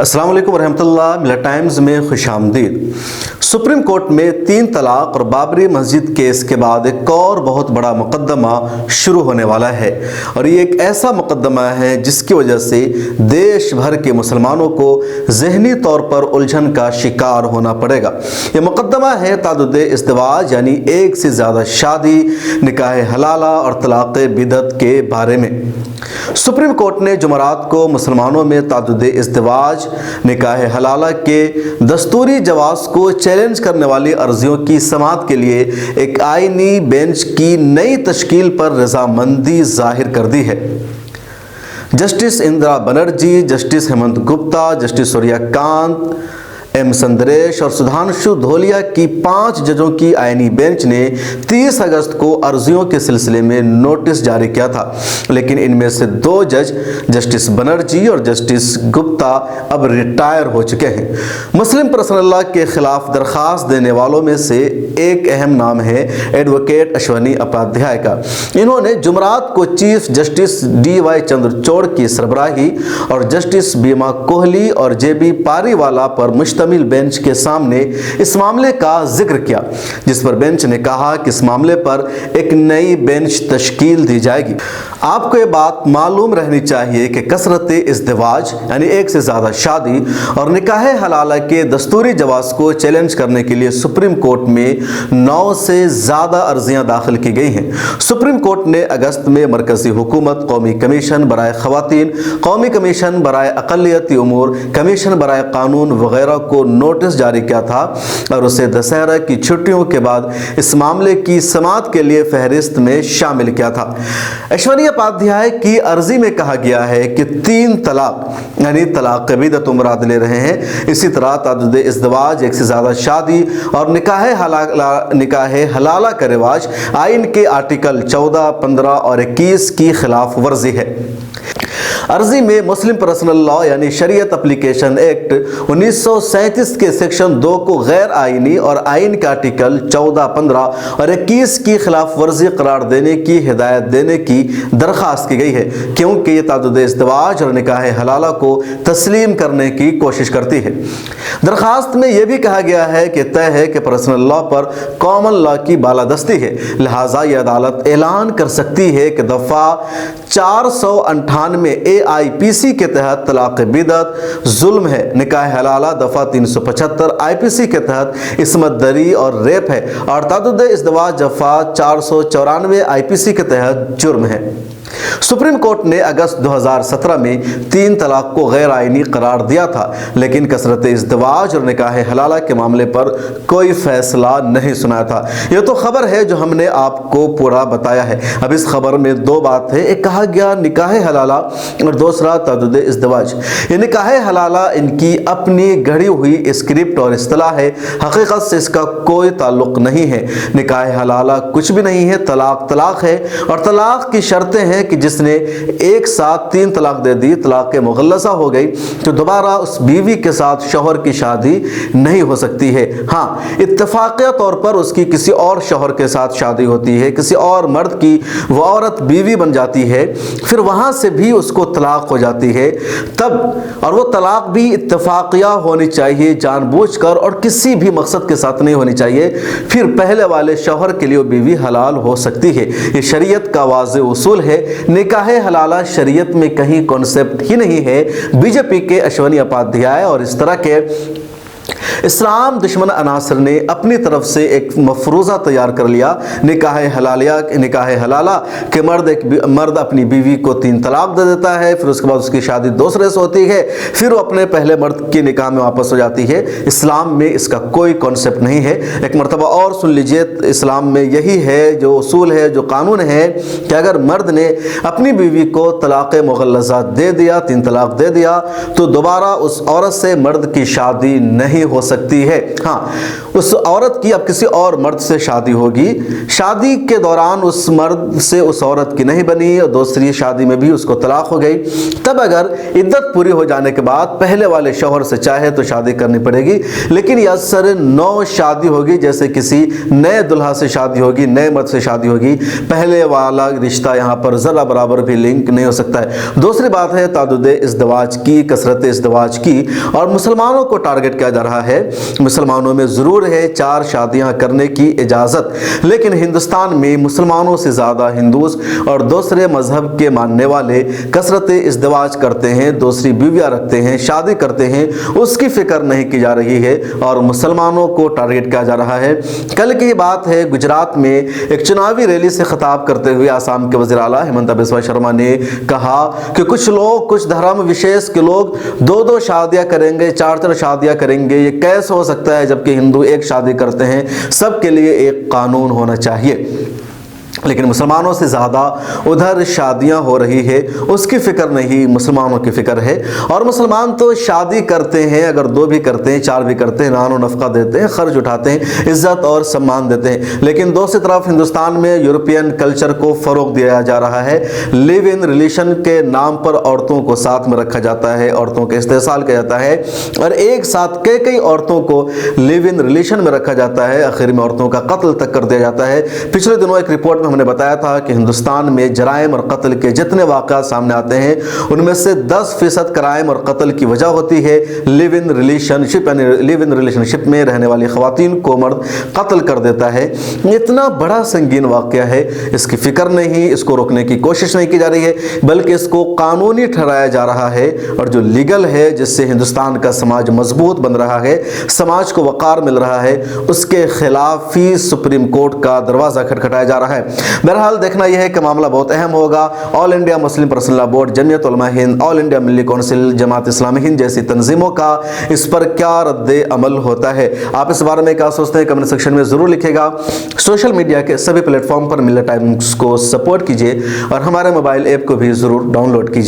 अस्सलाम वालेकुम रहमतुल्लाह। मिलत टाइम्स में खुश आमदीद। सुप्रीम कोर्ट में 3 तलाक और बाबरी मस्जिद केस के बाद एक और बहुत बड़ा मुकदमा शुरू होने वाला है, और ये एक ऐसा मुकदमा है जिसकी वजह से देश भर के मुसलमानों को ज़हनी तौर पर उलझन का शिकार होना पड़ेगा। ये मुकदमा है तादुद इज़्दिवाज, यानी एक से ज़्यादा शादी, निकाह हलाला और तलाक़ बिदअत के बारे में। सुप्रीम कोर्ट ने जुमरात को मुसलमानों में तादुद इज़्दिवाज, निकाह हलाला के दस्तूरी जवाज़ को चैलेंज करने वाली अर्जियों की समाअत के लिए एक आईनी बेंच की नई तश्कील पर रजामंदी जाहिर कर दी है। Justice Indira Banerjee, justice Hemant Gupta, justice Suryakant, M Sundresh और सुधांशु धोलिया की 5 जजों की आईनी बेंच ने 30 अगस्त को अर्जियों के सिलसिले में नोटिस जारी किया था, लेकिन इनमें से 2 जज, जस्टिस बनर्जी और जस्टिस गुप्ता, अब रिटायर हो चुके हैं। मुस्लिम पर्सनल लॉ के खिलाफ दरख्वास्त देने वालों में से एक अहम नाम है एडवोकेट अश्वनी उपाध्याय का। इन्होंने जुमरात को चीफ जस्टिस DY चंद्रचूड़ की सरबराही और जस्टिस बीमा कोहली और JB पारीवाला पर मुश्तमिल बेंच के सामने इस मामले का जिक्र किया, जिस पर बेंच ने कहा कि इस मामले पर एक नई बेंच तश्कील दी जाएगी। आपको ये बात मालूम रहनी चाहिए कि कसरत इज़्दिवाज, यानी एक से ज़्यादा शादी, और निकाह हलाला के दस्तूरी जवाज़ को चैलेंज करने के लिए सुप्रीम कोर्ट में 9 से ज़्यादा अर्जियां दाखिल की गई हैं। सुप्रीम कोर्ट ने अगस्त में मरकज़ी हुकूमत, कौमी कमीशन बराए ख़वातीन, कौमी कमीशन बराए अक़लियती उमूर, कमीशन बराए कानून वगैरह को नोटिस जारी किया था और उसे दशहरा की छुट्टियों के बाद इस मामले की समाअत के लिए फहरिस्त में शामिल किया था। अश्वनी उपाध्याय की अर्जी में कहा गया है कि 3 तलाक यानी तलाक़ बिदअत मुराद ले रहे हैं। इसी तरह तादुद इज़्दिवाज, एक से ज़्यादा शादी और निकाह हलाला का रिवाज आइन के आर्टिकल 14, 15 और 21 की खिलाफ वर्जी है। अर्जी में मुस्लिम पर्सनल लॉ यानी शरीयत एप्लीकेशन एक्ट 1937 के सेक्शन 2 को गैर आइनी और आइन के आर्टिकल 14, 15 और 21 की खिलाफ वर्जी करार देने की हिदायत देने की दरख्वास्त की गई है, क्योंकि ये तादुद इज़्दिवाज और निकाह हलाला को तस्लीम करने की कोशिश करती है। दरख्वास्त में यह भी कहा गया है कि तय है कि पर्सनल लॉ पर कॉमन लॉ की बालादस्ती है, लिहाजा यह अदालत ऐलान कर सकती है कि दफ़ा 498 AIPC के तहत तलाक़ बिदअत जुल्म है, निकाह हलाला दफ़ा 375 IPC के तहत इस्मत दरी और रेप है, और तादुद इज़्दिवाज दफ़ा 494 IPC के तहत जुर्म है। सुप्रीम कोर्ट ने अगस्त 2017 में 3 तलाक को गैर आइनी करार दिया था, लेकिन कसरत इज़्दिवाज और निकाह हलाला के मामले पर कोई फैसला नहीं सुनाया था। यह तो खबर है जो हमने आपको पूरा बताया है। अब इस खबर में 2 बात है, एक कहा गया निकाह हलाला और दूसरा तादुद इज़्दिवाज। ये निकाह हलाला इनकी अपनी गढ़ी हुई स्क्रिप्ट और इस्तिलाह है, हकीकत से इसका कोई ताल्लुक नहीं है। निकाह हलाला कुछ भी नहीं है, तलाक तलाक है, और तलाक की शर्तें हैं कि जिसने एक साथ 3 तलाक दे दी, तलाक मुग़ल्लज़ा हो गई, तो दोबारा उस बीवी के साथ शौहर की शादी नहीं हो सकती है। हाँ, इत्तफाक़िया तौर पर उसकी किसी और शौहर के साथ शादी होती है, किसी और मर्द की वो औरत बीवी बन जाती है, फिर वहाँ से भी उसको तलाक हो जाती है तब, और वो तलाक भी इत्तफाक़िया होनी चाहिए, जानबूझकर और किसी भी मकसद के साथ नहीं होनी चाहिए, फिर पहले वाले शौहर के लिए वो बीवी हलाल हो सकती है। ये शरीयत का वाज़ेह उसूल है। निकाह हलाला शरीयत में कहीं कॉन्सेप्ट ही नहीं है। बीजेपी के अश्वनी उपाध्याय और इस तरह के इस्लाम दुश्मन अनासर ने अपनी तरफ से एक मफरूज़ा तैयार कर लिया। निकाह हलाला के मर्द अपनी बीवी को 3 तलाक दे देता है, फिर उसके बाद उसकी शादी दूसरे से होती है, फिर वो अपने पहले मर्द के निकाह में वापस हो जाती है। इस्लाम में इसका कोई कॉन्सेप्ट नहीं है। एक मरतबा और सुन लीजिए, इस्लाम में यही है जो उसूल है, जो कानून है कि अगर मर्द ने अपनी बीवी को तलाक़ मुग़ल्लज़ा दे दिया, 3 तलाक दे दिया, तो दोबारा उस औरत से मर्द की शादी नहीं हो सकती है। हाँ, उस औरत की अब किसी और मर्द से शादी होगी, शादी के दौरान उस मर्द से उस औरत की नहीं बनी और दूसरी शादी में भी उसको तलाक हो गई, तब अगर इद्दत पूरी हो जाने के बाद पहले वाले शौहर से चाहे तो शादी करनी पड़ेगी। लेकिन यह अक्सर नौ शादी होगी, जैसे किसी नए दुल्हा से शादी होगी, नए मर्द से शादी होगी, पहले वाला रिश्ता यहाँ पर ज़रा बराबर भी लिंक नहीं हो सकता है। दूसरी बात है तादुद इज़्दिवाज की, कसरत इज़्दिवाज की, और मुसलमानों को टारगेट किया जा रहा है। मुसलमानों में ज़रूर है 4 शादियाँ करने की इजाज़त, लेकिन हिंदुस्तान में मुसलमानों से ज़्यादा हिंदूस और दूसरे मजहब के मानने वाले कसरत इज़्दिवाज करते हैं, दूसरी बीवियाँ रखते हैं, शादी करते हैं, उसकी फ़िक्र नहीं की जा रही है और मुसलमानों को टारगेट किया जा रहा है। कल की बात है, गुजरात में एक चुनावी रैली से खिताब करते हुए आसाम के वज़ीर आला हेमंत बिस्वा शर्मा ने कहा कि कुछ लोग, कुछ धर्म विशेष के लोग 2-2 शादियाँ करेंगे, 4-4 शादियाँ करेंगे, ये कैसे हो सकता है जबकि हिंदू एक शादी करते हैं। सबके लिए एक कानून होना चाहिए। लेकिन मुसलमानों से ज़्यादा उधर शादियां हो रही है, उसकी फ़िक्र नहीं, मुसलमानों की फ़िक्र है। और मुसलमान तो शादी करते हैं, अगर 2 भी करते हैं, 4 भी करते हैं, नानो नफ़का देते हैं, खर्च उठाते हैं, इज़्ज़त और सम्मान देते हैं। लेकिन दूसरी तरफ हिंदुस्तान में यूरोपियन कल्चर को फ़रोग़ दिया जा रहा है। लिव इन रिलेशन के नाम पर औरतों को साथ में रखा जाता है, औरतों का इस्तेसाल किया जाता है और एक साथ कई औरतों को लिव इन रिलेशन में रखा जाता है। आखिर में औरतों का कत्ल तक कर दिया जाता है। पिछले दिनों एक रिपोर्ट में हमने बताया था कि हिंदुस्तान में जराइम और कत्ल के जितने वाक़यात सामने आते हैं उनमें से 10% क्राइम और कत्ल की वजह होती है लिव इन रिलेशनशिप, यानी लिव इन रिलेशनशिप में रहने वाली ख़वातीन को मर्द कत्ल कर देता है। इतना बड़ा संगीन वाक़या है, इसकी फ़िक्र नहीं, इसको रोकने की कोशिश नहीं की जा रही है, बल्कि इसको कानूनी ठहराया जा रहा है। और जो लीगल है, जिससे हिंदुस्तान का समाज मजबूत बन रहा है, समाज को वक़ार मिल रहा है, उसके खिलाफ ही सुप्रीम कोर्ट का दरवाज़ा खटखटाया जा रहा है। बहरहाल देखना यह है कि मामला बहुत अहम होगा। All India Muslim personal law board, Jamiat Ulama Hind, all India मिल्ली काउंसिल, जमात इस्लामी हिंद जैसी तंजीमों का इस पर क्या रद्द अमल होता है। आप इस बारे में क्या सोचते हैं, कमेंट सेक्शन में ज़रूर लिखिएगा। सोशल मीडिया के सभी प्लेटफॉर्म पर मिल्लत टाइम्स को सपोर्ट कीजिए और हमारे मोबाइल ऐप को भी ज़रूर डाउनलोड कीजिए।